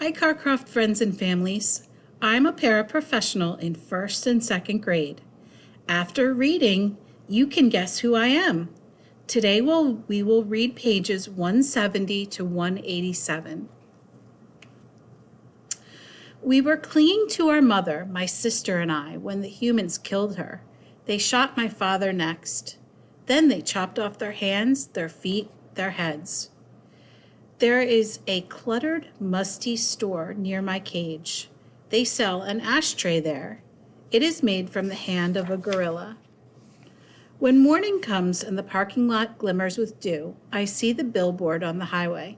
Hi, Carcroft friends and families. I'm a paraprofessional in first and second grade. After reading, you can guess who I am. Today we will read pages 170 to 187. We were clinging to our mother, my sister and I, when the humans killed her. They shot my father next. Then they chopped off their hands, their feet, their heads. There is a cluttered, musty store near my cage. They sell an ashtray there. It is made from the hand of a gorilla. When morning comes and the parking lot glimmers with dew, I see the billboard on the highway.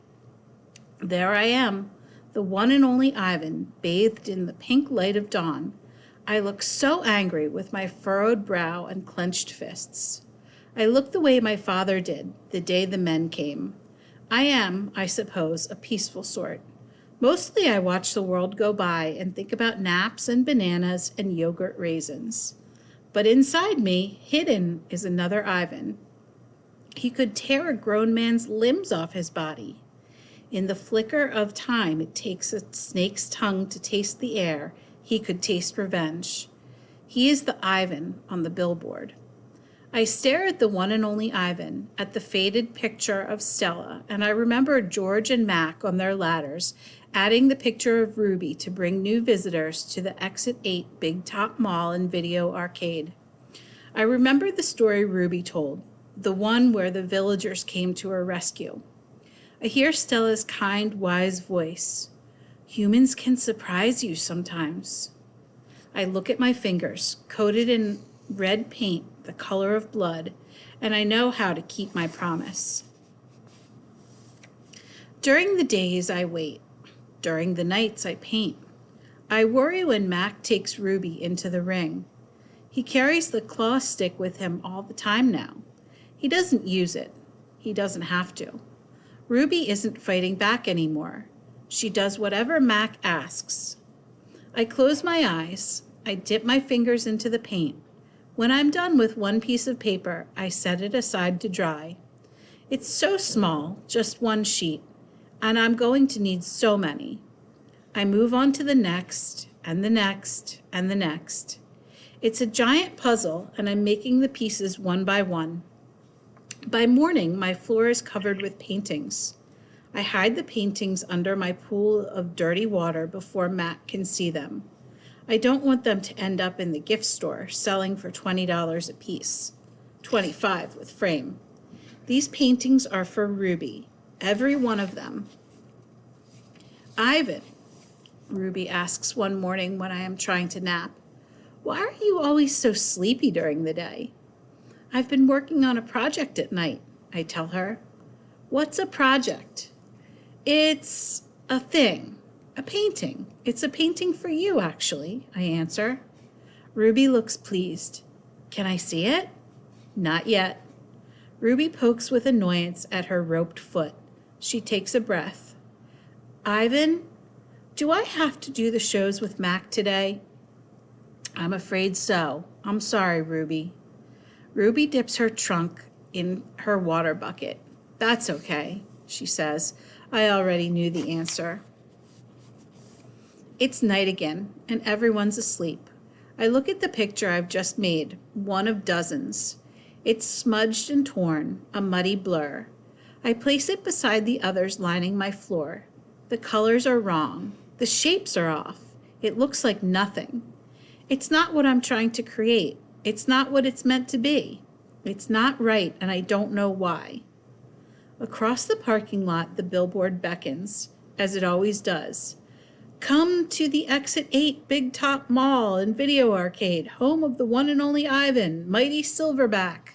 There I am, the one and only Ivan, bathed in the pink light of dawn. I look so angry with my furrowed brow and clenched fists. I look the way my father did the day the men came. I am, I suppose, a peaceful sort. Mostly I watch the world go by and think about naps and bananas and yogurt raisins. But inside me, hidden, is another Ivan. He could tear a grown man's limbs off his body. In the flicker of time it takes a snake's tongue to taste the air, he could taste revenge. He is the Ivan on the billboard. I stare at the one and only Ivan, at the faded picture of Stella, and I remember George and Mac on their ladders, adding the picture of Ruby to bring new visitors to the Exit 8 Big Top Mall and Video Arcade. I remember the story Ruby told, the one where the villagers came to her rescue. I hear Stella's kind, wise voice. Humans can surprise you sometimes. I look at my fingers, coated in red paint, the color of blood, and I know how to keep my promise. During the days I wait. During the nights I paint. I worry when Mac takes Ruby into the ring. He carries the claw stick with him all the time now. He doesn't use it. He doesn't have to. Ruby isn't fighting back anymore. She does whatever Mac asks. I close my eyes. I dip my fingers into the paint. When I'm done with one piece of paper, I set it aside to dry. It's so small, just one sheet, and I'm going to need so many. I move on to the next, and the next, and the next. It's a giant puzzle, and I'm making the pieces one by one. By morning, my floor is covered with paintings. I hide the paintings under my pool of dirty water before Mac can see them. I don't want them to end up in the gift store selling for $20 a piece, $25 with frame. These paintings are for Ruby, every one of them. Ivan, Ruby asks one morning when I am trying to nap, why are you always so sleepy during the day? I've been working on a project at night, I tell her. What's a project? It's a thing. A painting. It's a painting for you, actually, I answer. Ruby looks pleased. Can I see it? Not yet. Ruby pokes with annoyance at her roped foot. She takes a breath. Ivan, do I have to do the shows with Mac today? I'm afraid so. I'm sorry, Ruby. Ruby dips her trunk in her water bucket. That's okay, she says. I already knew the answer. It's night again, and everyone's asleep. I look at the picture I've just made, one of dozens. It's smudged and torn, a muddy blur. I place it beside the others lining my floor. The colors are wrong. The shapes are off. It looks like nothing. It's not what I'm trying to create. It's not what it's meant to be. It's not right, and I don't know why. Across the parking lot, the billboard beckons, as it always does. Come to the Exit 8 Big Top Mall and Video Arcade, home of the one and only Ivan, mighty Silverback.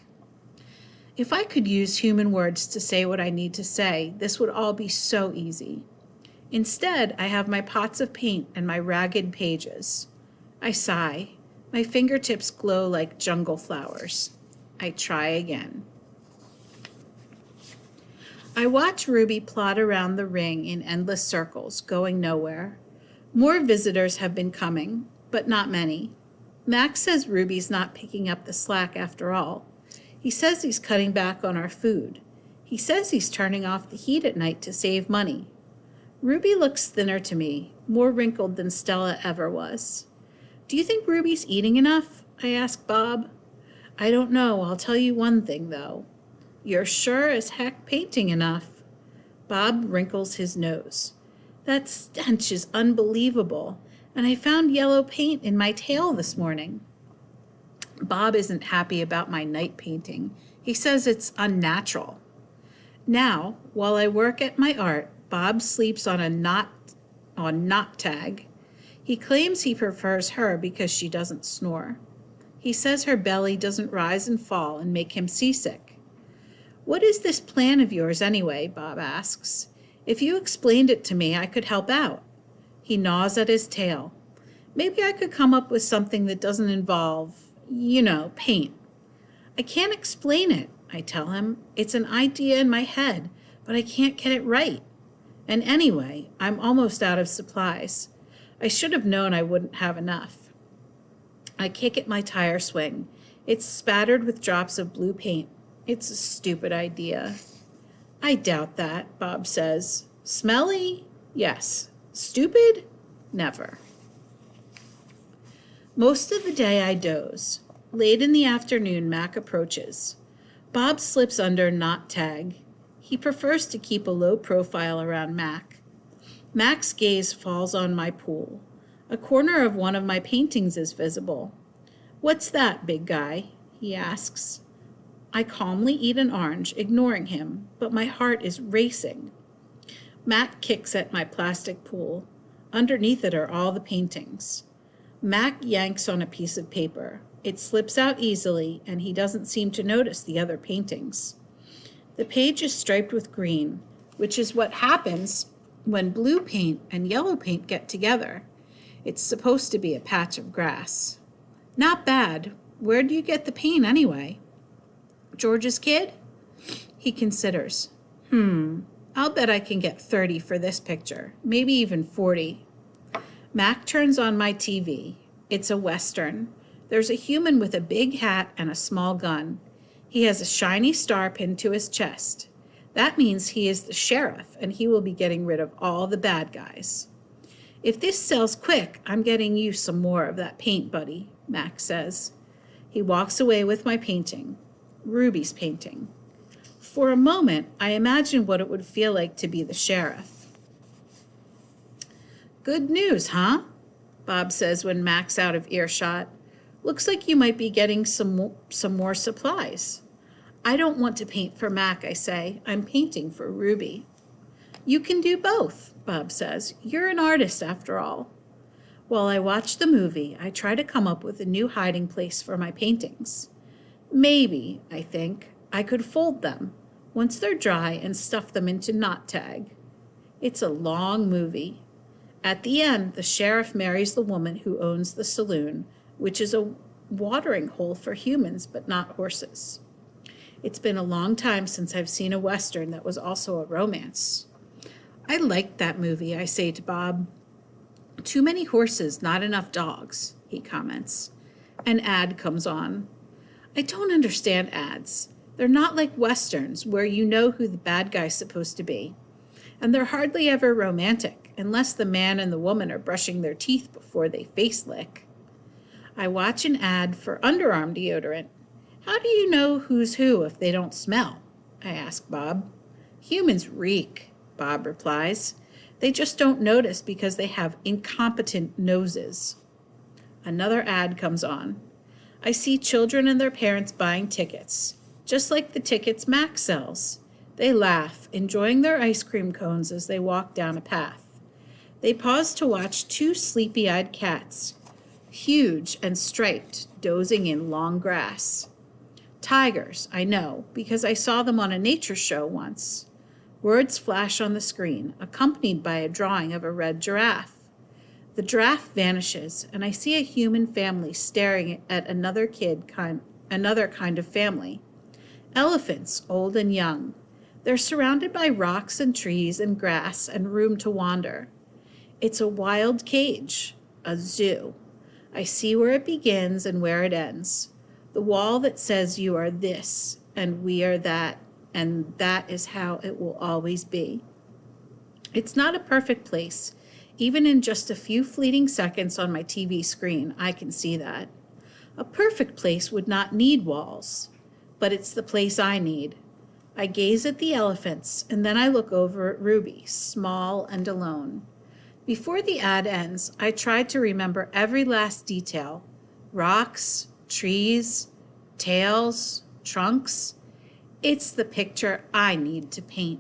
If I could use human words to say what I need to say, this would all be so easy. Instead, I have my pots of paint and my ragged pages. I sigh. My fingertips glow like jungle flowers. I try again. I watch Ruby plod around the ring in endless circles, going nowhere. More visitors have been coming, but not many. Max says Ruby's not picking up the slack after all. He says he's cutting back on our food. He says he's turning off the heat at night to save money. Ruby looks thinner to me, more wrinkled than Stella ever was. Do you think Ruby's eating enough? I ask Bob. I don't know. I'll tell you one thing, though. You're sure as heck painting enough. Bob wrinkles his nose. That stench is unbelievable, and I found yellow paint in my tail this morning. Bob isn't happy about my night painting. He says it's unnatural. Now, while I work at my art, Bob sleeps on knot tag. He claims he prefers her because she doesn't snore. He says her belly doesn't rise and fall and make him seasick. What is this plan of yours anyway? Bob asks. If you explained it to me, I could help out. He gnaws at his tail. Maybe I could come up with something that doesn't involve, paint. I can't explain it, I tell him. It's an idea in my head, but I can't get it right. And anyway, I'm almost out of supplies. I should have known I wouldn't have enough. I kick at my tire swing. It's spattered with drops of blue paint. It's a stupid idea. I doubt that, Bob says. Smelly? Yes. Stupid? Never. Most of the day I doze. Late in the afternoon, Mac approaches. Bob slips under knot tag. He prefers to keep a low profile around Mac. Mac's gaze falls on my pool. A corner of one of my paintings is visible. What's that, big guy? He asks. I calmly eat an orange, ignoring him, but my heart is racing. Mac kicks at my plastic pool. Underneath it are all the paintings. Mac yanks on a piece of paper. It slips out easily, and he doesn't seem to notice the other paintings. The page is striped with green, which is what happens when blue paint and yellow paint get together. It's supposed to be a patch of grass. Not bad. Where do you get the paint anyway? George's kid? He considers. I'll bet I can get 30 for this picture, maybe even 40. Mac turns on my TV. It's a Western. There's a human with a big hat and a small gun. He has a shiny star pinned to his chest. That means he is the sheriff, and he will be getting rid of all the bad guys. If this sells quick, I'm getting you some more of that paint, buddy, Mac says. He walks away with my painting, Ruby's painting. For a moment, I imagine what it would feel like to be the sheriff. Good news, huh? Bob says when Mac's out of earshot. Looks like you might be getting some more supplies. I don't want to paint for Mac, I say. I'm painting for Ruby. You can do both, Bob says. You're an artist, after all. While I watch the movie, I try to come up with a new hiding place for my paintings. Maybe, I think, I could fold them once they're dry and stuff them into knot tag. It's a long movie. At the end, the sheriff marries the woman who owns the saloon, which is a watering hole for humans but not horses. It's been a long time since I've seen a Western that was also a romance. I liked that movie, I say to Bob. Too many horses, not enough dogs, he comments. An ad comes on. I don't understand ads. They're not like Westerns, where you know who the bad guy's supposed to be. And they're hardly ever romantic, unless the man and the woman are brushing their teeth before they face lick. I watch an ad for underarm deodorant. How do you know who's who if they don't smell? I ask Bob. Humans reek, Bob replies. They just don't notice because they have incompetent noses. Another ad comes on. I see children and their parents buying tickets, just like the tickets Mac sells. They laugh, enjoying their ice cream cones as they walk down a path. They pause to watch two sleepy-eyed cats, huge and striped, dozing in long grass. Tigers, I know, because I saw them on a nature show once. Words flash on the screen, accompanied by a drawing of a red giraffe. The giraffe vanishes, and I see a human family staring at another kind of family. Elephants, old and young. They're surrounded by rocks and trees and grass and room to wander. It's a wild cage, a zoo. I see where it begins and where it ends. The wall that says you are this and we are that, and that is how it will always be. It's not a perfect place. Even in just a few fleeting seconds on my TV screen, I can see that. A perfect place would not need walls, but it's the place I need. I gaze at the elephants, and then I look over at Ruby, small and alone. Before the ad ends, I try to remember every last detail: rocks, trees, tails, trunks. It's the picture I need to paint.